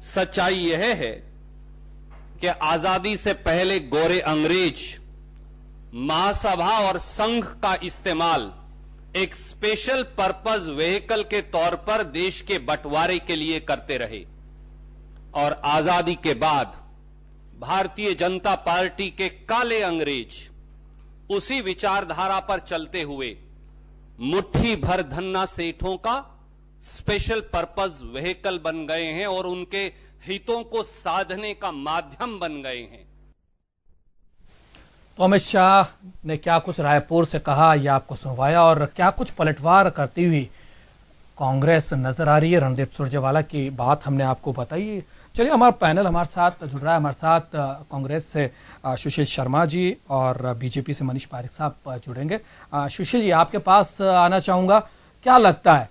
सच्चाई यह है कि आजादी से पहले गोरे अंग्रेज महासभा और संघ का इस्तेमाल एक स्पेशल पर्पस व्हीकल के तौर पर देश के बंटवारे के लिए करते रहे और आजादी के बाद भारतीय जनता पार्टी के काले अंग्रेज उसी विचारधारा पर चलते हुए मुट्ठी भर धन्ना सेठों का स्पेशल पर्पस व्हीकल बन गए हैं और उनके हितों को साधने का माध्यम बन गए हैं। तो अमित शाह ने क्या कुछ रायपुर से कहा यह आपको सुनवाया और क्या कुछ पलटवार करती हुई कांग्रेस नजर आ रही है। रणदीप सुरजेवाला की बात हमने आपको बताई। चलिए, हमारा पैनल हमारे साथ जुड़ रहा है। हमारे साथ कांग्रेस से सुशील शर्मा जी और बीजेपी से मनीष पारिक साहब जुड़ेंगे। सुशील जी, आपके पास आना चाहूंगा। क्या लगता है,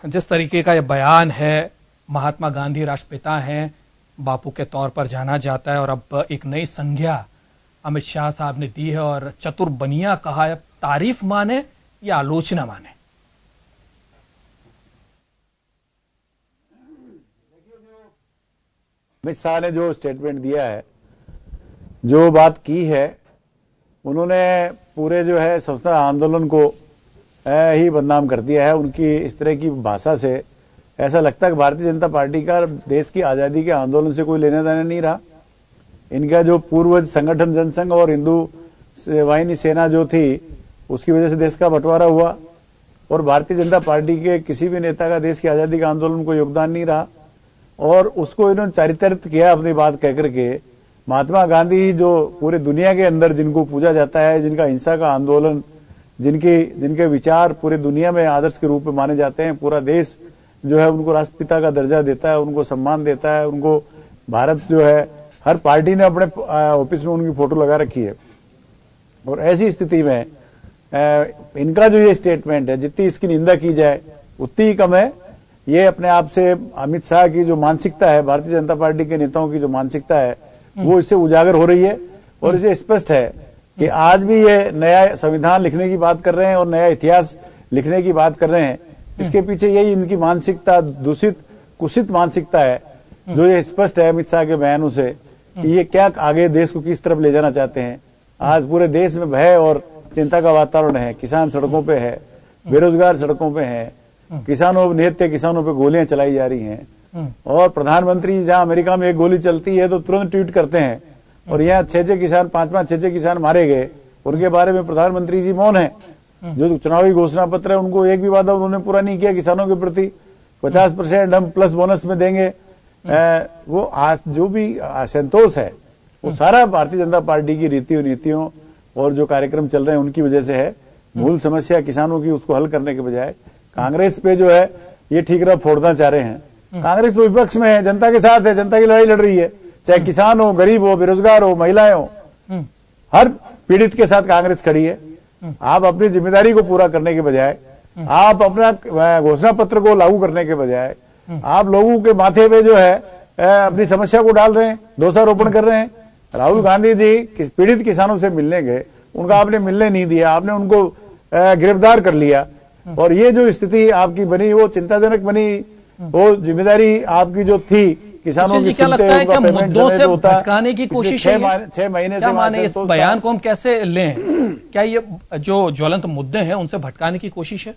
जिस तरीके का यह बयान है, महात्मा गांधी राष्ट्रपिता हैं, बापू के तौर पर जाना जाता है और अब एक नई संज्ञा अमित शाह साहब ने दी है और चतुर बनिया कहा है, तारीफ माने या आलोचना माने? अमित शाह ने जो स्टेटमेंट दिया है, जो बात की है, उन्होंने पूरे जो है स्वतंत्रता आंदोलन को ही बदनाम कर दिया है। उनकी इस तरह की भाषा से ऐसा लगता है कि भारतीय जनता पार्टी का देश की आजादी के आंदोलन से कोई लेना देना नहीं रहा। इनका जो पूर्वज संगठन जनसंघ और हिंदू वाहिनी सेना जो थी, उसकी वजह से देश का बंटवारा हुआ और भारतीय जनता पार्टी के किसी भी नेता का देश की आजादी के आंदोलन को योगदान नहीं रहा और उसको इन्होंने चारित्रित किया अपनी बात कहकर के। महात्मा गांधी जो पूरे दुनिया के अंदर जिनको पूजा जाता है, जिनका हिंसा का आंदोलन, जिनके विचार पूरे दुनिया में आदर्श के रूप में माने जाते हैं, पूरा देश जो है उनको राष्ट्रपिता का दर्जा देता है, उनको सम्मान देता है। उनको भारत जो है हर पार्टी ने अपने ऑफिस में उनकी फोटो लगा रखी है और ऐसी स्थिति में इनका जो ये स्टेटमेंट है, जितनी इसकी निंदा की जाए उतनी ही कम है। ये अपने आप से अमित शाह की जो मानसिकता है, भारतीय जनता पार्टी के नेताओं की जो मानसिकता है, वो इससे उजागर हो रही है और इसे स्पष्ट है कि आज भी ये नया संविधान लिखने की बात कर रहे हैं और नया इतिहास लिखने की बात कर रहे हैं। इसके पीछे यही इनकी मानसिकता, दूषित कुषित मानसिकता है, जो ये स्पष्ट है अमित शाह के बयानों से कि ये क्या आगे देश को किस तरफ ले जाना चाहते हैं। आज पूरे देश में भय और चिंता का वातावरण है। किसान सड़कों पे है, बेरोजगार सड़कों पे है, निहत्थे किसानों पे गोलियां चलाई जा रही हैं और प्रधानमंत्री जहां अमेरिका में एक गोली चलती है तो तुरंत ट्वीट करते हैं और यहाँ 6 किसान 5 किसान मारे गए, उनके बारे में प्रधानमंत्री जी मौन है। जो चुनावी घोषणा पत्र है, उनको एक भी वादा उन्होंने पूरा नहीं किया किसानों के प्रति। 50% हम प्लस बोनस में देंगे। वो आज जो भी असंतोष है, वो सारा भारतीय जनता पार्टी की रीति और नीतियों और जो कार्यक्रम चल रहे हैं उनकी वजह से है। मूल समस्या किसानों की, उसको हल करने के बजाय कांग्रेस पे जो है ये ठीकरा फोड़ना चाह रहे हैं। कांग्रेस तो विपक्ष में है, जनता के साथ है, जनता की लड़ाई लड़ रही है, चाहे किसान हो, गरीब हो, बेरोजगार हो, महिलाएं हो, हर पीड़ित के साथ कांग्रेस खड़ी है। आप अपनी जिम्मेदारी को पूरा करने के बजाय, आप अपना घोषणा पत्र को लागू करने के बजाय, आप लोगों के माथे पे जो है अपनी समस्या को डाल रहे हैं, दोषारोपण कर रहे हैं। राहुल गांधी जी पीड़ित किसानों से मिलने गए, उनका आपने मिलने नहीं दिया, आपने उनको गिरफ्तार कर लिया और ये जो स्थिति आपकी बनी वो चिंताजनक बनी। वो जिम्मेदारी आपकी जो थी किसानों की, क्या लगता है क्या मुद्दों से भटकाने की कोशिश है? 6 महीने से माने इस बयान को हम कैसे लें? क्या ये जो ज्वलंत मुद्दे हैं उनसे भटकाने की कोशिश है?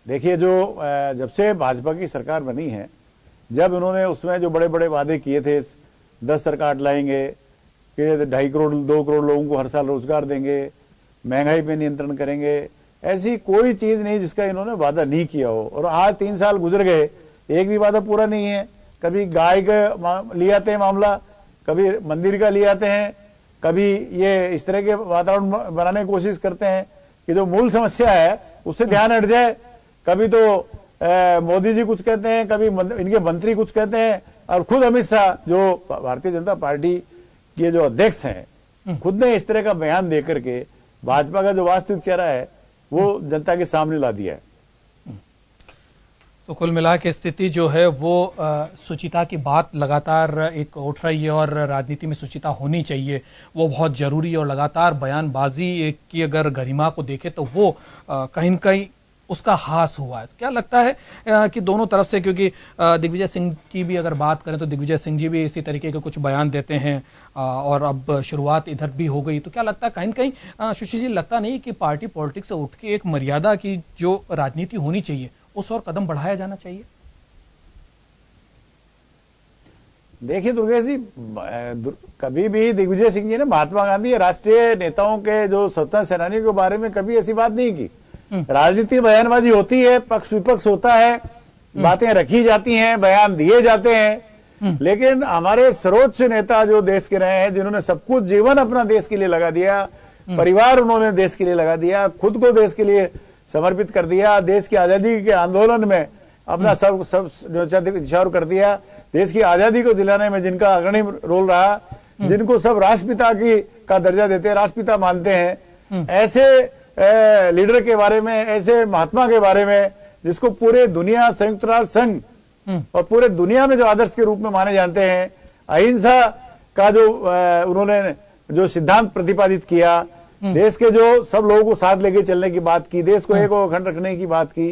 देखिए, जो जब से भाजपा की सरकार बनी है, जब उन्होंने उसमें जो बड़े बड़े वादे किए थे, 10 सरकार लाएंगे, 2.5 करोड़ 2 करोड़ लोगों को हर साल रोजगार देंगे, महंगाई पे नियंत्रण करेंगे, ऐसी कोई चीज नहीं जिसका इन्होंने वादा नहीं किया हो। और आज 3 साल गुजर गए, एक भी वादा पूरा नहीं है। कभी गाय का ले आते हैं मामला, कभी मंदिर का ले आते हैं, कभी ये इस तरह के वातावरण बनाने की कोशिश करते हैं कि जो मूल समस्या है उससे ध्यान हट जाए। कभी तो मोदी जी कुछ कहते हैं, कभी इनके मंत्री कुछ कहते हैं और खुद अमित शाह जो भारतीय जनता पार्टी के जो अध्यक्ष हैं, खुद ने इस तरह का बयान देकर के भाजपा का जो वास्तविक चेहरा है वो जनता के सामने ला दिया है। तो कुल मिला के स्थिति जो है वो शुचिता की बात लगातार एक उठ रही है और राजनीति में शुचिता होनी चाहिए, वो बहुत जरूरी है। और लगातार बयानबाजी की अगर गरिमा को देखें तो वो कहीं न कहीं उसका हास हुआ है। तो क्या लगता है कि दोनों तरफ से, क्योंकि दिग्विजय सिंह की भी अगर बात करें तो दिग्विजय सिंह जी भी इसी तरीके के कुछ बयान देते हैं और अब शुरुआत इधर भी हो गई, तो क्या लगता है कहीं न कहीं सुशील जी, लगता नहीं कि पार्टी पॉलिटिक्स से उठ के एक मर्यादा की जो राजनीति होनी चाहिए उस और कदम बढ़ाया जाना चाहिए? देखिए दुर्गेश जी, कभी भी दिग्विजय सिंह जी ने महात्मा गांधी राष्ट्रीय नेताओं के जो स्वतंत्रता सेनानियों के बारे में कभी ऐसी बात नहीं की। राजनीति में बयानबाजी होती है, पक्ष विपक्ष होता है, बातें रखी जाती हैं, बयान दिए जाते हैं, लेकिन हमारे सर्वोच्च नेता जो देश के रहे हैं, जिन्होंने सब कुछ जीवन अपना देश के लिए लगा दिया, परिवार उन्होंने देश के लिए लगा दिया, खुद को देश के लिए समर्पित कर दिया, देश की आजादी के आंदोलन में अपना सब न्यौछावर कर दिया, देश की आजादी को दिलाने में जिनका अग्रणी रोल रहा, जिनको सब राष्ट्रपिता का दर्जा देते हैं, राष्ट्रपिता मानते हैं, ऐसे लीडर के बारे में, ऐसे महात्मा के बारे में जिसको पूरे दुनिया, संयुक्त राष्ट्र संघ और पूरे दुनिया में जो आदर्श के रूप में माने जाते हैं, अहिंसा का जो उन्होंने जो सिद्धांत प्रतिपादित किया, देश के जो सब लोगों को साथ लेके चलने की बात की, देश को एक और अखंड रखने की बात की,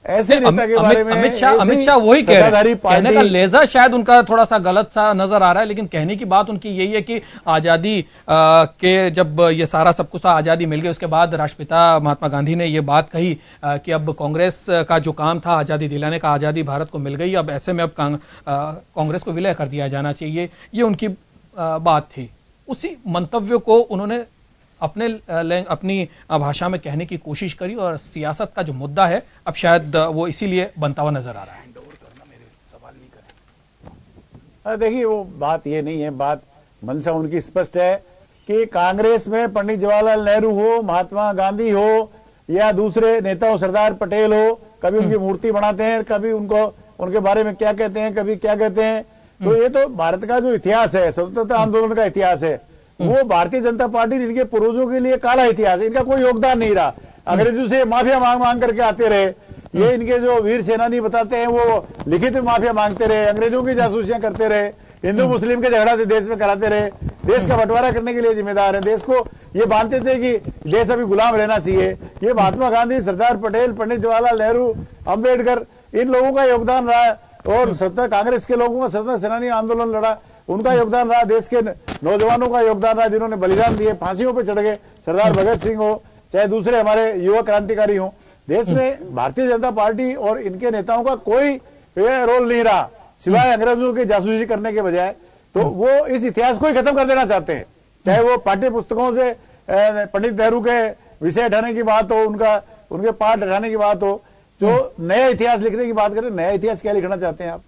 ऐसे नेता के बारे में अमित शाह वही कह रहे हैं। कहने का लहजा शायद उनका थोड़ा सा गलत सा नजर आ रहा है, लेकिन कहने की बात उनकी यही है कि आजादी के जब ये सारा सब कुछ था, आजादी मिल गई, उसके बाद राष्ट्रपिता महात्मा गांधी ने ये बात कही कि अब कांग्रेस का जो काम था आजादी दिलाने का, आजादी भारत को मिल गई, अब ऐसे में अब कांग्रेस को विलय कर दिया जाना चाहिए, ये उनकी बात थी। उसी मंतव्य को उन्होंने अपनी भाषा में कहने की कोशिश करी और सियासत का जो मुद्दा है अब शायद वो इसीलिए बनता हुआ नजर आ रहा है। देखिए वो बात ये नहीं है, बात मंशा उनकी स्पष्ट है कि कांग्रेस में पंडित जवाहरलाल नेहरू हो, महात्मा गांधी हो या दूसरे नेता हो, सरदार पटेल हो, कभी उनकी मूर्ति बनाते हैं, कभी उनको उनके बारे में क्या कहते हैं, कभी क्या कहते हैं। तो ये तो भारत का जो इतिहास है, स्वतंत्रता आंदोलन का इतिहास है, वो भारतीय जनता पार्टी इनके पूर्वजों के लिए काला इतिहास है, इनका कोई योगदान नहीं रहा। अंग्रेजों से माफिया मांग मांग करके आते रहे, ये इनके जो वीर सेनानी बताते हैं वो लिखित माफिया मांगते रहे, अंग्रेजों की जासूसियां करते रहे, हिंदू मुस्लिम के झगड़ा देश में कराते रहे, देश का बंटवारा करने के लिए जिम्मेदार है, देश को ये मानते थे कि देश अभी गुलाम रहना चाहिए। ये महात्मा गांधी, सरदार पटेल, पंडित जवाहरलाल नेहरू, अंबेडकर, इन लोगों का योगदान रहा, और कांग्रेस के लोगों का स्वतंत्रता सेनानी आंदोलन लड़ा, उनका योगदान रहा, देश के नौजवानों का योगदान रहा, जिन्होंने बलिदान दिए, फांसियों पर चढ़ गए, सरदार भगत सिंह हो चाहे दूसरे हमारे युवा क्रांतिकारी हो। देश में भारतीय जनता पार्टी और इनके नेताओं का कोई रोल नहीं रहा सिवाय अंग्रेजों की जासूसी करने के बजाय। तो वो इस इतिहास को ही खत्म कर देना चाहते हैं, चाहे वो पाठ्य पुस्तकों से पंडित नेहरू के विषय हटाने की बात हो, उनके पाठ हटाने की बात हो, जो नया इतिहास लिखने की बात करें, नया इतिहास क्या लिखना चाहते हैं आप?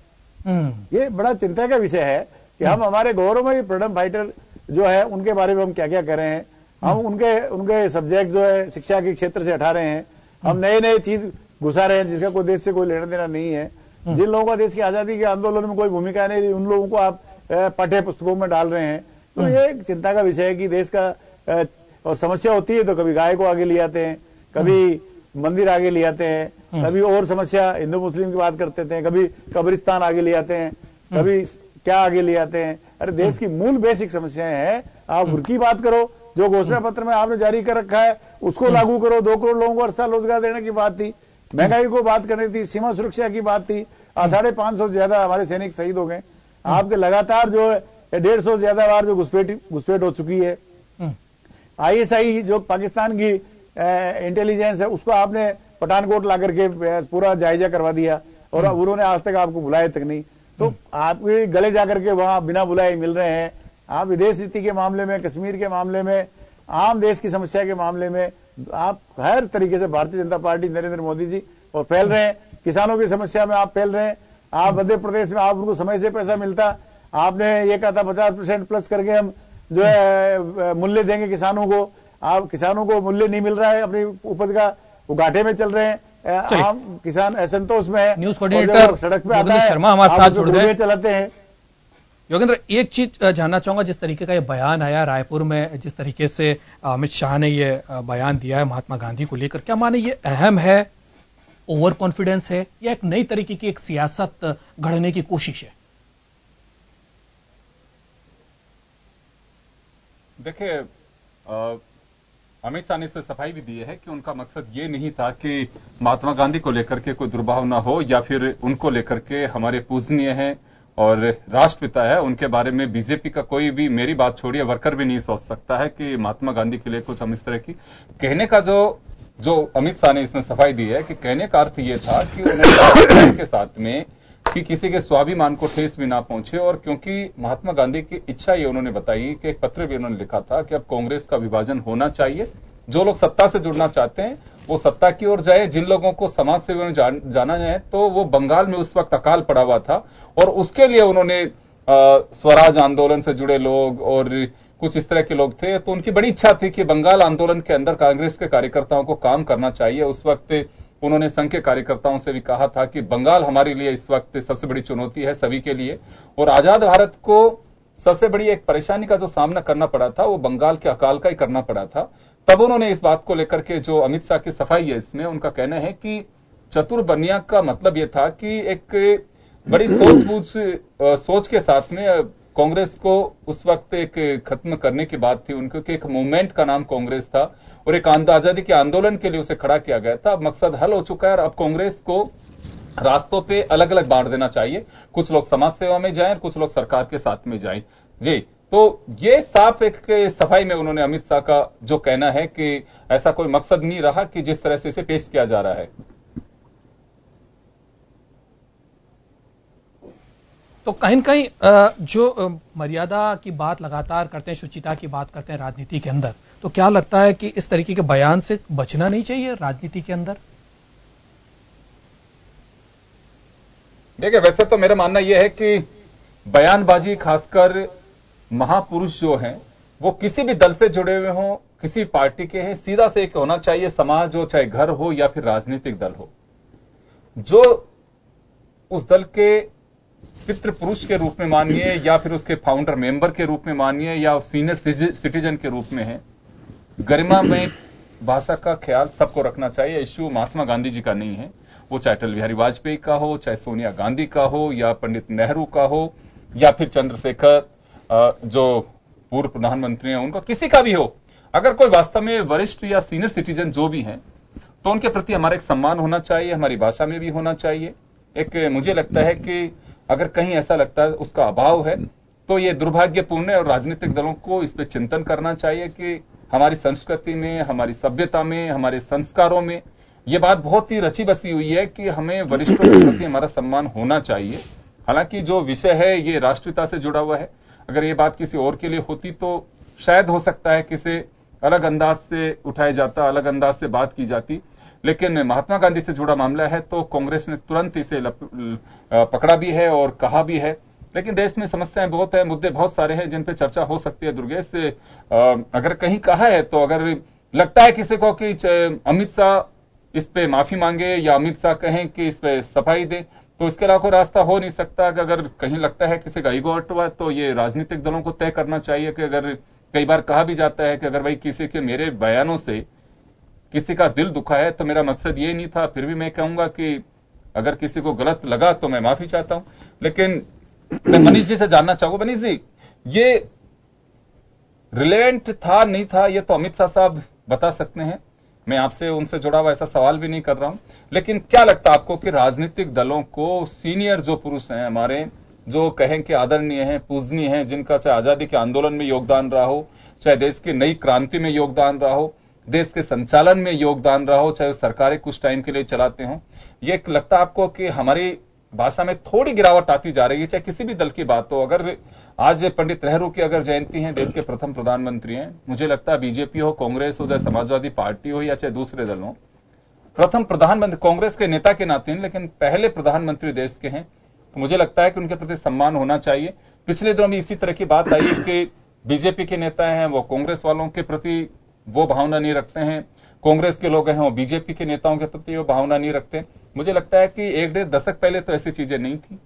ये बड़ा चिंता का विषय है कि हम हमारे गौरवमयी फ्रीडम फाइटर जो है उनके बारे में हम क्या क्या कर रहे हैं, हम उनके सब्जेक्ट जो है शिक्षा के क्षेत्र से हटा रहे हैं, हम नए नए चीज घुसा रहे हैं जिसका कोई देश से कोई लेना देना नहीं है। जिन लोगों का देश की आजादी के आंदोलन में कोई भूमिका नहीं रही, उन लोगों को आप पाठ्य पुस्तकों में डाल रहे हैं। तो ये एक चिंता का विषय है कि देश का और समस्या होती है तो कभी गाय को आगे ले आते हैं, कभी मंदिर आगे ले आते हैं, कभी और समस्या हिंदू मुस्लिम की बात करते थे, कभी कब्रिस्तान आगे ले आते हैं, कभी क्या आगे ले आते हैं। अरे देश की मूल बेसिक समस्याएं हैं, आप उनकी बात करो, जो घोषणा पत्र में आपने जारी कर रखा है उसको लागू करो। 2 करोड़ लोगों को हर साल रोजगार देने की बात थी, महंगाई को बात करनी थी, सीमा सुरक्षा की बात थी, 550 से ज्यादा हमारे सैनिक शहीद हो गए। आपके लगातार जो है 150 से ज्यादा बार जो घुसपैठ हो चुकी है। ISI जो पाकिस्तान की इंटेलिजेंस है उसको आपने पठानकोट ला करके पूरा जायजा करवा दिया और उन्होंने आज तक आपको बुलाया तक नहीं। तो आपके गले जाकर के वहां बिना बुलाए मिल रहे हैं। आप विदेश नीति के मामले में, कश्मीर के मामले में, आम देश की समस्या के मामले में आप हर तरीके से भारतीय जनता पार्टी नरेंद्र मोदी जी और फैल रहे हैं। किसानों की समस्या में आप फैल रहे हैं। आप मध्य प्रदेश में आप उनको समय से पैसा मिलता, आपने ये कहा था 50% प्लस करके हम जो है मूल्य देंगे किसानों को। आप किसानों को मूल्य नहीं मिल रहा है, अपनी उपज का वो घाटे में चल रहे हैं, आम किसान असंतोष में है। न्यूज कोऑर्डिनेटर सड़क पे आता है, शर्मा हमारे साथ जुड़ गए, चलाते हैं। योगेंद्र, एक चीज जानना चाहूंगा, जिस तरीके का ये बयान आया रायपुर में, जिस तरीके से अमित शाह ने ये बयान दिया है महात्मा गांधी को लेकर, क्या माने ये अहम है, ओवर कॉन्फिडेंस है, या एक नई तरीके की एक सियासत घड़ने की कोशिश है? देखिए, अमित शाह ने इससे सफाई भी दी है कि उनका मकसद ये नहीं था कि महात्मा गांधी को लेकर के कोई दुर्भाव ना हो या फिर उनको लेकर के हमारे पूजनीय हैं और राष्ट्रपिता है उनके बारे में बीजेपी का कोई भी, मेरी बात छोड़िए, वर्कर भी नहीं सोच सकता है कि महात्मा गांधी के लिए कुछ हम इस तरह की कहने का जो अमित शाह ने इसमें सफाई दी है कि कहने का अर्थ यह था कि उन्होंने के साथ में कि किसी के स्वाभिमान को ठेस भी ना पहुंचे। और क्योंकि महात्मा गांधी की इच्छा ये उन्होंने बताई कि एक पत्र भी उन्होंने लिखा था कि अब कांग्रेस का विभाजन होना चाहिए, जो लोग सत्ता से जुड़ना चाहते हैं वो सत्ता की ओर जाए, जिन लोगों को समाज सेवा में जाना जाए, तो वो बंगाल में उस वक्त अकाल पड़ा हुआ था और उसके लिए उन्होंने स्वराज आंदोलन से जुड़े लोग और कुछ इस तरह के लोग थे, तो उनकी बड़ी इच्छा थी कि बंगाल आंदोलन के अंदर कांग्रेस के कार्यकर्ताओं को काम करना चाहिए। उस वक्त उन्होंने संघ के कार्यकर्ताओं से भी कहा था कि बंगाल हमारे लिए इस वक्त सबसे बड़ी चुनौती है सभी के लिए, और आजाद भारत को सबसे बड़ी एक परेशानी का जो सामना करना पड़ा था वो बंगाल के अकाल का ही करना पड़ा था। तब उन्होंने इस बात को लेकर के, जो अमित शाह की सफाई है इसमें, उनका कहना है कि चतुर बनिया का मतलब यह था कि एक बड़ी सोच के साथ में कांग्रेस को उस वक्त एक खत्म करने की बात थी उनको, कि एक मूवमेंट का नाम कांग्रेस था और एक आजादी के आंदोलन के लिए उसे खड़ा किया गया था। अब मकसद हल हो चुका है और अब कांग्रेस को रास्तों पे अलग अलग बांट देना चाहिए, कुछ लोग समाज सेवा में जाएं, कुछ लोग सरकार के साथ में जाएं। जी, तो ये साफ एक सफाई में उन्होंने अमित शाह का जो कहना है कि ऐसा कोई मकसद नहीं रहा कि जिस तरह से इसे पेश किया जा रहा है। तो कहीं न कहीं जो मर्यादा की बात लगातार करते हैं, शुचिता की बात करते हैं राजनीति के अंदर, तो क्या लगता है कि इस तरीके के बयान से बचना नहीं चाहिए राजनीति के अंदर? देखिए, वैसे तो मेरा मानना यह है कि बयानबाजी, खासकर महापुरुष जो हैं, वो किसी भी दल से जुड़े हुए हों, किसी पार्टी के हैं, सीधा से एक होना चाहिए, समाज हो, चाहे घर हो या फिर राजनीतिक दल हो, जो उस दल के पितृ पुरुष के रूप में मानिए या फिर उसके फाउंडर मेंबर के रूप में मानिए या सीनियर सिटीजन के रूप में है, गरिमा में भाषा का ख्याल सबको रखना चाहिए। इश्यू महात्मा गांधी जी का नहीं है, वो चाहे अटल बिहारी वाजपेयी का हो, चाहे सोनिया गांधी का हो, या पंडित नेहरू का हो, या फिर चंद्रशेखर जो पूर्व प्रधानमंत्री हैं उनका, किसी का भी हो। अगर कोई वास्तव में वरिष्ठ या सीनियर सिटीजन जो भी हैं, तो उनके प्रति हमारा एक सम्मान होना चाहिए, हमारी भाषा में भी होना चाहिए। एक मुझे लगता है कि अगर कहीं ऐसा लगता है उसका अभाव है तो ये दुर्भाग्यपूर्ण है और राजनीतिक दलों को इस पर चिंतन करना चाहिए कि हमारी संस्कृति में, हमारी सभ्यता में, हमारे संस्कारों में ये बात बहुत ही रची बसी हुई है कि हमें वरिष्ठों के प्रति हमारा सम्मान होना चाहिए। हालांकि जो विषय है ये राष्ट्रपिता से जुड़ा हुआ है, अगर ये बात किसी और के लिए होती तो शायद हो सकता है किसी अलग अंदाज से उठाया जाता, अलग अंदाज से बात की जाती, लेकिन महात्मा गांधी से जुड़ा मामला है तो कांग्रेस ने तुरंत इसे पकड़ा भी है और कहा भी है। लेकिन देश में समस्याएं बहुत है, मुद्दे बहुत सारे हैं जिन पे चर्चा हो सकती है। दुर्गेश, अगर कहीं कहा है तो अगर लगता है किसी को कि अमित शाह इस पे माफी मांगे या अमित शाह कहें कि इस पे सफाई दे, तो इसके अलावा कोई रास्ता हो नहीं सकता। कि अगर कहीं लगता है किसी का ईगो हर्ट हुआ तो ये राजनीतिक दलों को तय करना चाहिए कि अगर कई बार कहा भी जाता है कि अगर भाई किसी के मेरे बयानों से किसी का दिल दुखा है तो मेरा मकसद ये नहीं था, फिर भी मैं कहूंगा कि अगर किसी को गलत लगा तो मैं माफी चाहता हूं। लेकिन मैं मनीष जी से जानना चाहूंगा, मनीष जी, ये रिलेवेंट था नहीं था ये तो अमित शाह साहब बता सकते हैं, मैं आपसे उनसे जुड़ा हुआ ऐसा सवाल भी नहीं कर रहा हूं, लेकिन क्या लगता है आपको कि राजनीतिक दलों को सीनियर जो पुरुष हैं हमारे, जो कहें कि आदरणीय हैं, पूजनीय हैं, जिनका चाहे आजादी के आंदोलन में योगदान रहा हो, चाहे देश की नई क्रांति में योगदान रहा हो, देश के संचालन में योगदान रहा हो, चाहे सरकारें कुछ टाइम के लिए चलाते हो, ये लगता है आपको कि हमारी भाषा में थोड़ी गिरावट आती जा रही है, चाहे किसी भी दल की बात हो? अगर आज पंडित नेहरू की अगर जयंती है, देश के प्रथम प्रधानमंत्री हैं, मुझे लगता है बीजेपी हो, कांग्रेस हो, चाहे समाजवादी पार्टी हो या चाहे दूसरे दल हो, प्रथम प्रधानमंत्री कांग्रेस के नेता के नाते, लेकिन पहले प्रधानमंत्री देश के हैं, तो मुझे लगता है कि उनके प्रति सम्मान होना चाहिए। पिछले दिनों में इसी तरह की बात आई कि बीजेपी के नेता हैं वो कांग्रेस वालों के प्रति वो भावना नहीं रखते हैं, कांग्रेस के लोग हैं वो बीजेपी के नेताओं के प्रति वो भावना नहीं रखते। मुझे लगता है कि 1-1.5 दशक पहले तो ऐसी चीजें नहीं थी।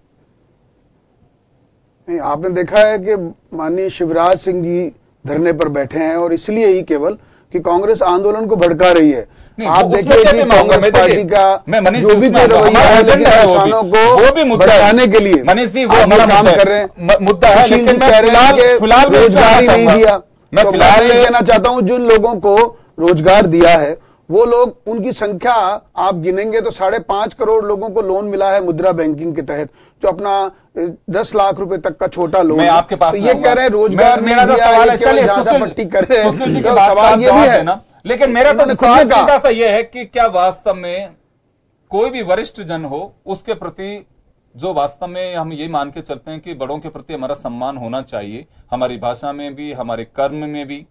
नहीं, आपने देखा है कि माननीय शिवराज सिंह जी धरने पर बैठे हैं और इसलिए ही केवल कि कांग्रेस आंदोलन को भड़का रही है। आप देखिए कि कांग्रेस पार्टी का जो भी रवैया है, लेकिन किसानों को भड़काने के लिए मनीष जी वो हमारा काम कर रहे हैं, मुद्दा है, लेकिन रोजगारी नहीं दिया। मैं फिलहाल ये कहना चाहता हूं, जिन लोगों को रोजगार दिया है, वो लोग, उनकी संख्या आप गिनेंगे तो 5.5 करोड़ लोगों को लोन मिला है मुद्रा बैंकिंग के तहत, जो अपना 10 लाख रुपए तक का छोटा लोन। मैं आपके पास तो ये कह रहे हैं रोजगार नहीं दिया है, केवल ज्यादा पट्टी कर रहे हैं, सवाल ये भी है ना। लेकिन मेरा तो सवाल सीधा सा ये है कि क्या वास्तव में कोई भी वरिष्ठ जन हो, उसके प्रति जो वास्तव में हम ये मान के चलते हैं कि बड़ों के प्रति हमारा सम्मान होना चाहिए, हमारी भाषा में भी, हमारे कर्म में भी,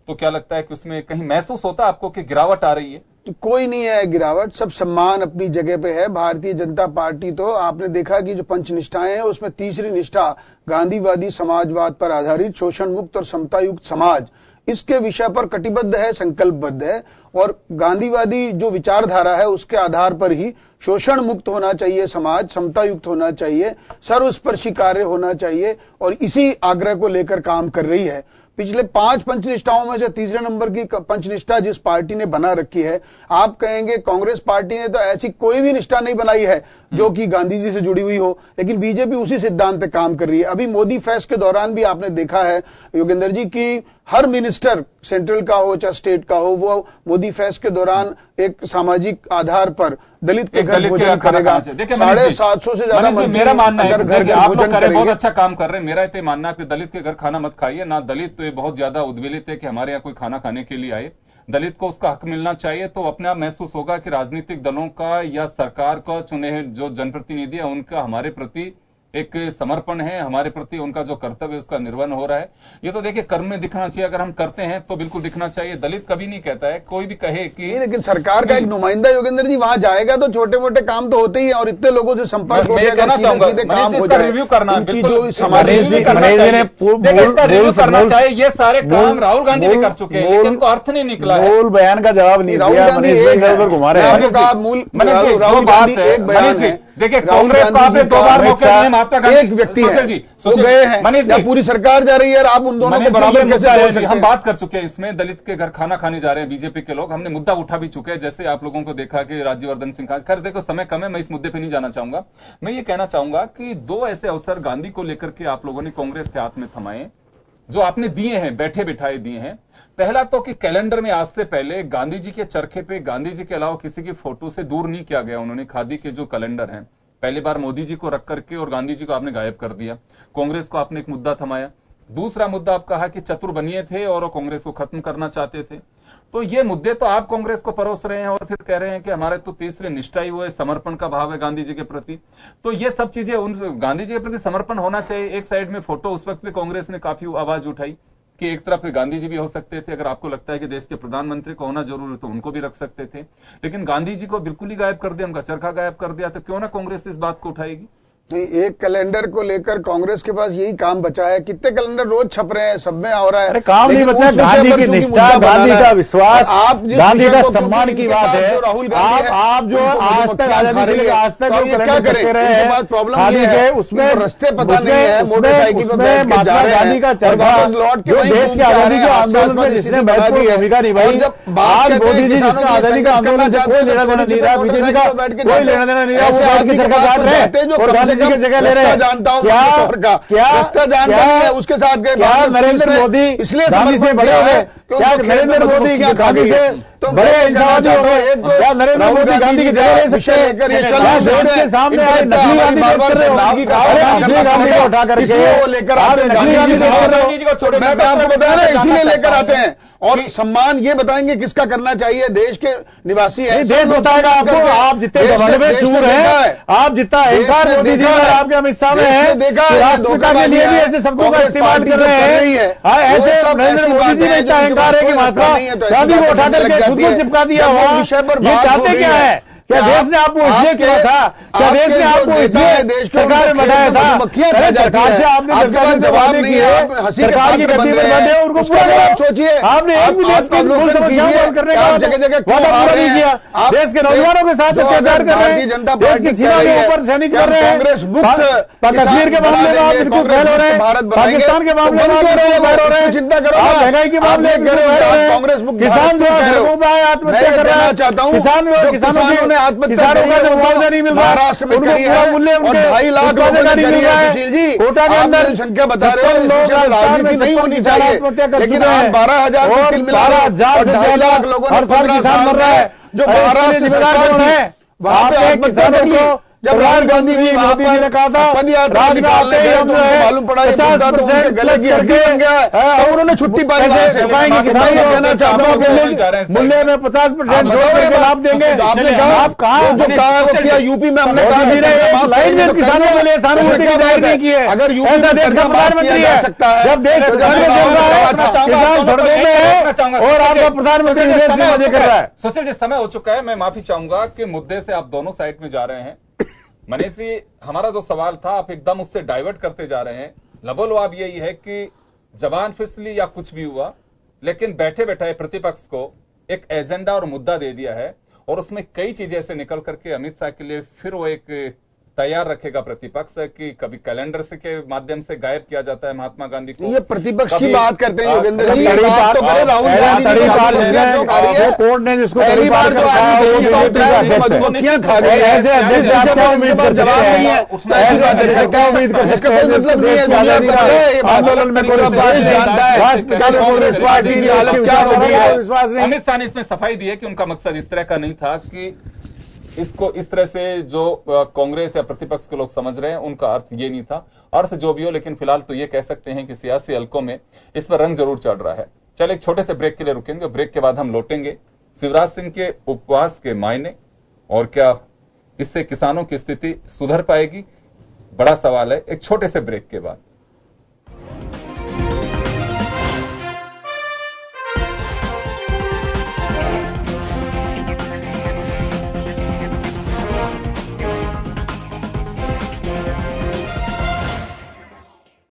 तो क्या लगता है कि उसमें कहीं महसूस होता है आपको कि गिरावट आ रही है? तो कोई नहीं है गिरावट, सब सम्मान अपनी जगह पे है। भारतीय जनता पार्टी तो आपने देखा कि जो पंचनिष्ठाएं हैं उसमें तीसरी निष्ठा गांधीवादी समाजवाद पर आधारित शोषण मुक्त और समता युक्त समाज, इसके विषय पर कटिबद्ध है, संकल्पबद्ध है। और गांधीवादी जो विचारधारा है उसके आधार पर ही शोषण मुक्त होना चाहिए समाज, समता युक्त होना चाहिए, सर्वस्पर्शी कार्य होना चाहिए, और इसी आग्रह को लेकर काम कर रही है। पिछले 5 पंचनिष्ठाओं में से तीसरे नंबर की पंचनिष्ठा जिस पार्टी ने बना रखी है, आप कहेंगे कांग्रेस पार्टी ने तो ऐसी कोई भी निष्ठा नहीं बनाई है जो कि गांधी जी से जुड़ी हुई हो, लेकिन बीजेपी उसी सिद्धांत पे काम कर रही है। अभी मोदी फेस्ट के दौरान भी आपने देखा है योगेंद्र जी की हर मिनिस्टर, सेंट्रल का हो चाहे स्टेट का हो, वो मोदी फेस्ट के दौरान एक सामाजिक आधार पर दलित के घर भोजन करेगा। 750 से ज्यादा मेरा मानना है घर आप लोग करें, बहुत अच्छा काम कर रहे हैं। मेरा तो मानना है कि दलित के घर खाना मत खाइए ना। दलित तो ये बहुत ज्यादा उद्वेलित है कि हमारे यहाँ कोई खाना खाने के लिए आए। दलित को उसका हक मिलना चाहिए, तो अपने आप महसूस होगा कि राजनीतिक दलों का या सरकार का चुने हुए जो जनप्रतिनिधि है उनका हमारे प्रति एक समर्पण है, हमारे प्रति उनका जो कर्तव्य है उसका निर्वहन हो रहा है। ये तो देखिए कर्म में दिखना चाहिए, अगर हम करते हैं तो बिल्कुल दिखना चाहिए। दलित कभी नहीं कहता है, कोई भी कहे कि लेकिन सरकार का एक नुमाइंदा योगेंद्र जी वहां जाएगा तो छोटे मोटे काम तो होते ही है, और इतने लोगों से संपर्क हो जाएगा, सीधे काम हो जाए। रिव्यू करना जो रिव्यू करना चाहिए। ये सारे काम राहुल गांधी भी कर चुके हैं, लेकिन उनको अर्थ नहीं निकला है। मूल बयान का जवाब नहीं राहुल गांधी घुमा रहे हैं। मूल राहुल गांधी एक बयान है। देखिए कांग्रेस को आपने 2 बार मौके दिए, महात्मा गांधी एक व्यक्ति है जी, वो गए हैं या पूरी सरकार जा रही है, आप उन दोनों को बराबर कैसे जोड़ सकते हैं? हम बात कर चुके हैं इसमें, दलित के घर खाना खाने जा रहे हैं बीजेपी के लोग, हमने मुद्दा उठा भी चुके हैं। जैसे आप लोगों को देखा कि राज्यवर्धन सिंह, खैर देखो समय कम है, मैं इस मुद्दे पे नहीं जाना चाहूंगा। मैं ये कहना चाहूंगा कि 2 ऐसे अवसर गांधी को लेकर के आप लोगों ने कांग्रेस के हाथ में थमाए, जो आपने दिए हैं, बैठे बिठाए दिए हैं। पहला तो कि कैलेंडर में आज से पहले गांधी जी के चरखे पे गांधी जी के अलावा किसी की फोटो से दूर नहीं किया गया। उन्होंने खादी के जो कैलेंडर हैं पहली बार मोदी जी को रख करके और गांधी जी को आपने गायब कर दिया। कांग्रेस को आपने एक मुद्दा थमाया। दूसरा मुद्दा आप कहा कि चतुर बनिए थे और कांग्रेस को खत्म करना चाहते थे। तो ये मुद्दे तो आप कांग्रेस को परोस रहे हैं और फिर कह रहे हैं कि हमारे तो तीसरी निष्ठा ही वो है, समर्पण का भाव है गांधी जी के प्रति। तो ये सब चीजें उन गांधी जी के प्रति समर्पण होना चाहिए। एक साइड में फोटो, उस वक्त भी कांग्रेस ने काफी आवाज उठाई कि एक तरफ गांधी जी भी हो सकते थे, अगर आपको लगता है कि देश के प्रधानमंत्री को होना जरूरी तो उनको भी रख सकते थे, लेकिन गांधी जी को बिल्कुल ही गायब कर दिया, उनका चरखा गायब कर दिया। तो क्यों ना कांग्रेस इस बात को उठाएगी? नहीं, एक कैलेंडर को लेकर कांग्रेस के पास यही काम बचा है। कितने कैलेंडर रोज छप रहे हैं, सब में हो रहा है। अरे काम नहीं बचा, गांधी की निष्ठा, गांधी का विश्वास, गांधी का सम्मान की बात है। आप जो आज तक आजादी से आज तक क्या करें, प्रॉब्लम ये है उसमें रास्ते पता नहीं है, मोटरसाइकिल में महात्मा गांधी का चरखा लौट के देश की आजादी के आंदोलन में जिसने महत्वपूर्ण भूमिका निभाई, आज मोदी जी जिसका आजादी का आंदोलन से कोई लेना देना नहीं रहा, बीजेपी का कोई लेना देना नहीं रहा, वो बात की चरखा काट रहे हैं और गांधी की जगह ले रहे हैं। जानता हूं क्या जानता नहीं है, उसके साथ गए क्या नरेंद्र मोदी इसलिए गांधी से बड़े हो गए? क्या नरेंद्र मोदी गांधी से बड़े इंसानियत हो गए? क्या नरेंद्र मोदी गांधी की जगह ले सकते हैं? देश के सामने आए नकली गांधी पेश कर रहे हो, नकली गांधी को उठा करके वो लेकर आते हैं, गांधी जी मैं आपको बता रहा हूं इसीलिए लेकर आते हैं। और सम्मान ये बताएंगे किसका करना चाहिए, देश के निवासी है, देश बताएगा आपको। आप जितने गवर्नमेंट में चूर है, आप जितना अहंकार मोदी जी और आपके अमित शाह में है, राष्ट्रपिता के लिए भी ऐसे शब्दों का इस्तेमाल कर रहे हैं। ऐसे नरेंद्र मोदी जी ने इतना अहंकार है कि महात्मा गांधी को उठा करके खुद को चिपका दिया हुआ। ये चाहते क्या है? क्या देश ने आपको इसलिए किया था? क्या देश ने आपको इसलिए सरकार में बैठाया था? सरकार से आपने जवाब नहीं है, सरकार की गति में बैठे हो, उनको पूरा सोचिए। आपने एक भी देश की मूल समस्याओं को हल करने का वादा पूरा नहीं किया। देश के नौजवानों के साथ अत्याचार कर रहे हैं, देश की सीमा के ऊपर सैनिक कर रहे हैं, कश्मीर के मामले में आप बिल्कुल फेल हो रहे हैं, पाकिस्तान के मामले में आप बिल्कुल फेल हो रहे हैं, चिंता करो, महंगाई के मामले में कांग्रेस, किसान जो सड़कों पर आए आत्महत्या कर रहा है, किसानों ने आत्महत्या किसानों का जो मुआवजा नहीं मिल रहा, महाराष्ट्र में करी है, मूल्य और 2.5 लाख लोगों ने करी है। सुशील जी, कोटा के अंदर आप संख्या बता रहे हो, राजनीति नहीं होनी चाहिए, लेकिन आप 12,000 कुल मिला 2.5 लाख लोगों ने 15 साल मर रहा है जो महाराष्ट्र सरकार है, वहां पे आत्महत्या को जब राहुल गांधी जी मोदी जी ने कहा था पद यात्रा निकालने गए तो उनको मालूम पड़ा ये मुद्दा तो उनके गले की हड्डी बन गया है, तो उन्होंने छुट्टी पाई। किसान ये कहना चाहता हूँ कि मूल्य में 50% लाभ देंगे। आपने कहा जो कहा है वो किया, यूपी में हमने कहा किसानों के लिए सहानुभूति की जाहिर नहीं की है। अगर यूपी में देश का प्रधानमंत्री है, जब देश किसान सड़कों में है और आपका प्रधानमंत्री विदेश में मजे कर रहा है। सुशील जी, समय हो चुका है, मैं माफी चाहूंगा कि मुद्दे से आप दोनों साइड में जा रहे हैं। मनीष जी, हमारा जो सवाल था आप एकदम उससे डाइवर्ट करते जा रहे हैं। लबोलवाब यही है कि जबान फिसली या कुछ भी हुआ, लेकिन बैठे बैठे प्रतिपक्ष को एक एजेंडा और मुद्दा दे दिया है, और उसमें कई चीजें ऐसे निकल करके अमित शाह के लिए फिर वो एक तैयार रखेगा प्रतिपक्ष कि कभी कैलेंडर से के माध्यम से गायब किया जाता है महात्मा गांधी को। ये प्रतिपक्ष की बात करते हैं योगेंद्र जी, बात तो करें राहुल गांधी जी की कोर्ट ने जिसको पहली बार जो मधुमक्खियां खा गई है, जवाब नहीं है, क्या उम्मीद कर सकते हैं? मतलब नहीं है, आंदोलन में पूरा देश जानता है कांग्रेस पार्टी की हालत क्या हो गई है। अमित शाह ने इसमें सफाई दी है कि उनका मकसद इस तरह का नहीं था कि इसको इस तरह से जो कांग्रेस या प्रतिपक्ष के लोग समझ रहे हैं उनका अर्थ ये नहीं था। अर्थ जो भी हो, लेकिन फिलहाल तो ये कह सकते हैं कि सियासी हलकों में इस पर रंग जरूर चढ़ रहा है। चलिए एक छोटे से ब्रेक के लिए रुकेंगे, ब्रेक के बाद हम लौटेंगे। शिवराज सिंह के उपवास के मायने और क्या इससे किसानों की स्थिति सुधर पाएगी, बड़ा सवाल है। एक छोटे से ब्रेक के बाद।